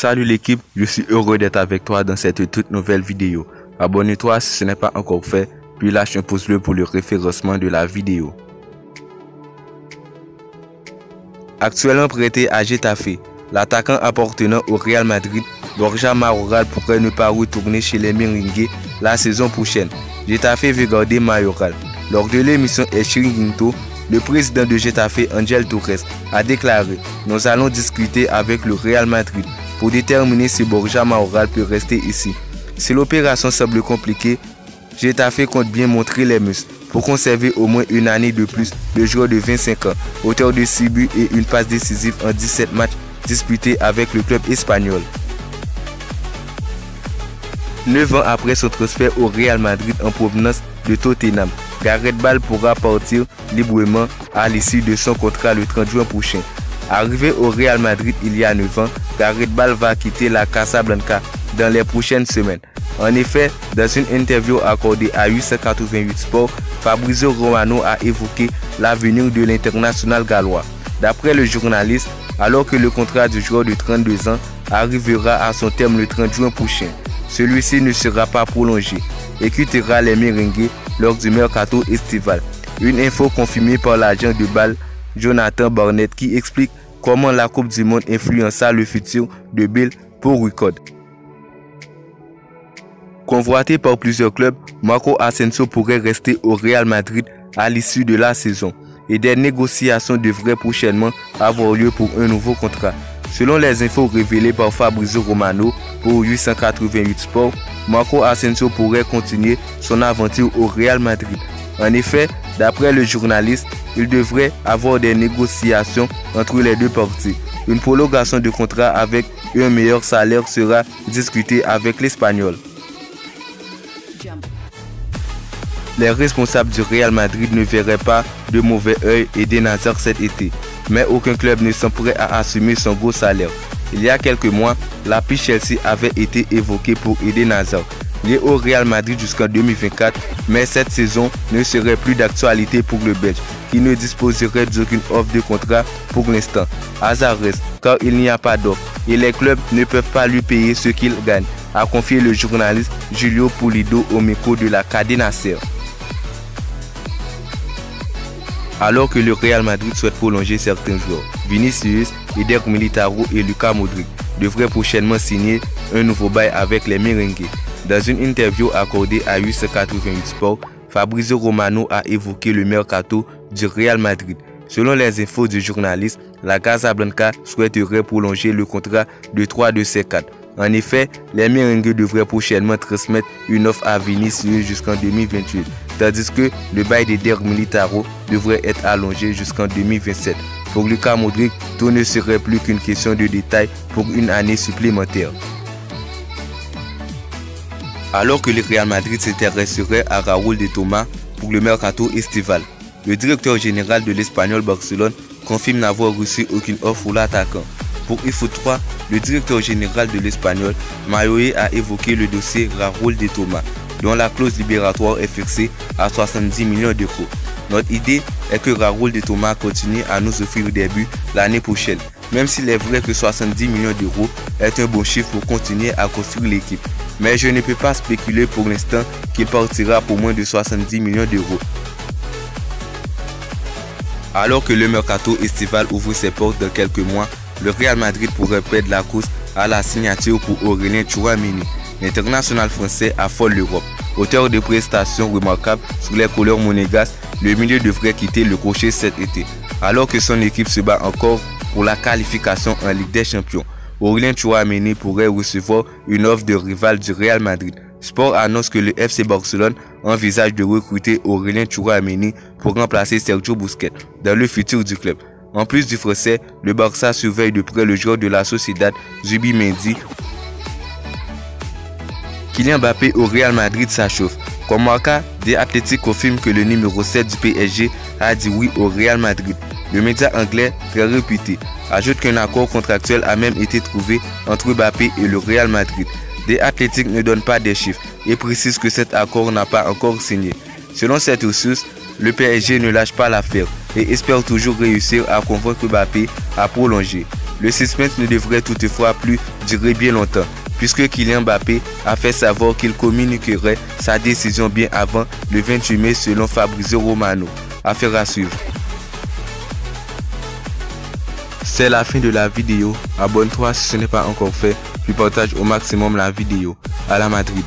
Salut l'équipe, je suis heureux d'être avec toi dans cette toute nouvelle vidéo. Abonne-toi si ce n'est pas encore fait, puis lâche un pouce bleu pour le référencement de la vidéo. Actuellement prêté à Getafe, l'attaquant appartenant au Real Madrid, Borja Mayoral pourrait ne pas retourner chez les Merengues la saison prochaine. Getafe veut garder Mayoral. Lors de l'émission El Chiringuito, le président de Getafe, Ángel Torres, a déclaré « Nous allons discuter avec le Real Madrid pour déterminer si Borja Mayoral peut rester ici. Si l'opération semble compliquée, Getafe compte bien montrer les muscles pour conserver au moins une année de plus le joueur de 25 ans, auteur de 6 buts et une passe décisive en 17 matchs disputés avec le club espagnol. » 9 ans après son transfert au Real Madrid en provenance de Tottenham, Gareth Bale pourra partir librement à l'issue de son contrat le 30 juin prochain. Arrivé au Real Madrid il y a 9 ans, Gareth Bale va quitter la Casablanca dans les prochaines semaines. En effet, dans une interview accordée à 888 Sport, Fabrizio Romano a évoqué l'avenir de l'international gallois. D'après le journaliste, alors que le contrat du joueur de 32 ans arrivera à son terme le 30 juin prochain, celui-ci ne sera pas prolongé et quittera les Merengues lors du mercato estival. Une info confirmée par l'agent de Bale, Jonathan Barnett, qui explique comment la Coupe du Monde influença le futur de Bale pour Record. Convoité par plusieurs clubs, Marco Asensio pourrait rester au Real Madrid à l'issue de la saison et des négociations devraient prochainement avoir lieu pour un nouveau contrat. Selon les infos révélées par Fabrizio Romano pour 888 Sport, Marco Asensio pourrait continuer son aventure au Real Madrid. En effet, d'après le journaliste, il devrait avoir des négociations entre les deux parties. Une prolongation de contrat avec un meilleur salaire sera discutée avec l'Espagnol. Les responsables du Real Madrid ne verraient pas de mauvais œil Eden Hazard cet été, mais aucun club ne semble prêt à assumer son gros salaire. Il y a quelques mois, la piste Chelsea avait été évoquée pour Eden Hazard. Il est au Real Madrid jusqu'en 2024, mais cette saison ne serait plus d'actualité pour le Belge, qui ne disposerait d'aucune offre de contrat pour l'instant. Hazard reste, car il n'y a pas d'offre, et les clubs ne peuvent pas lui payer ce qu'il gagne, a confié le journaliste Julio Pulido au micro de la Cadena SER. Alors que le Real Madrid souhaite prolonger certains joueurs, Vinicius, Eder Militao et Luka Modric devraient prochainement signer un nouveau bail avec les Merengues. Dans une interview accordée à 888 Sport, Fabrizio Romano a évoqué le mercato du Real Madrid. Selon les infos du journaliste, la Casablanca souhaiterait prolonger le contrat de 3 de ses 4. En effet, les Merengues devraient prochainement transmettre une offre à Vinicius jusqu'en 2028, tandis que le bail d'Eder Militao devrait être allongé jusqu'en 2027. Pour Luka Modric, tout ne serait plus qu'une question de détail pour une année supplémentaire. Alors que le Real Madrid s'intéresserait à Raúl de Tomás pour le mercato estival, le directeur général de l'Espagnol Barcelone confirme n'avoir reçu aucune offre pour l'attaquant. Pour eFoot3, le directeur général de l'Espagnol, Mayoé, a évoqué le dossier Raúl de Tomás, dont la clause libératoire est fixée à 70 millions d'euros. Notre idée est que Raúl de Tomás continue à nous offrir des buts l'année prochaine, même s'il est vrai que 70 millions d'euros est un bon chiffre pour continuer à construire l'équipe. Mais je ne peux pas spéculer pour l'instant qu'il partira pour moins de 70 millions d'euros. Alors que le mercato estival ouvre ses portes dans quelques mois, le Real Madrid pourrait perdre la course à la signature pour Aurélien Tchouameni. L'international français affole l'Europe. Auteur de prestations remarquables sous les couleurs monégasques, le milieu devrait quitter le crochet cet été. Alors que son équipe se bat encore pour la qualification en Ligue des Champions, Aurélien Tchouameni pourrait recevoir une offre de rival du Real Madrid. Sport annonce que le FC Barcelone envisage de recruter Aurélien Tchouameni pour remplacer Sergio Busquets dans le futur du club. En plus du français, le Barça surveille de près le joueur de la Sociedad, Zubimendi. Kylian Mbappé au Real Madrid s'achauffe. Comme Marca, The Athletic confirme que le numéro 7 du PSG a dit oui au Real Madrid. Le média anglais, très réputé, ajoute qu'un accord contractuel a même été trouvé entre Mbappé et le Real Madrid. The Athletic ne donne pas des chiffres et précise que cet accord n'a pas encore signé. Selon cette ressource, le PSG ne lâche pas l'affaire et espère toujours réussir à convaincre Mbappé à prolonger. Le suspense ne devrait toutefois plus durer bien longtemps, puisque Kylian Mbappé a fait savoir qu'il communiquerait sa décision bien avant le 28 mai selon Fabrizio Romano. Affaire à suivre. C'est la fin de la vidéo. Abonne-toi si ce n'est pas encore fait, puis partage au maximum la vidéo. À la Madrid.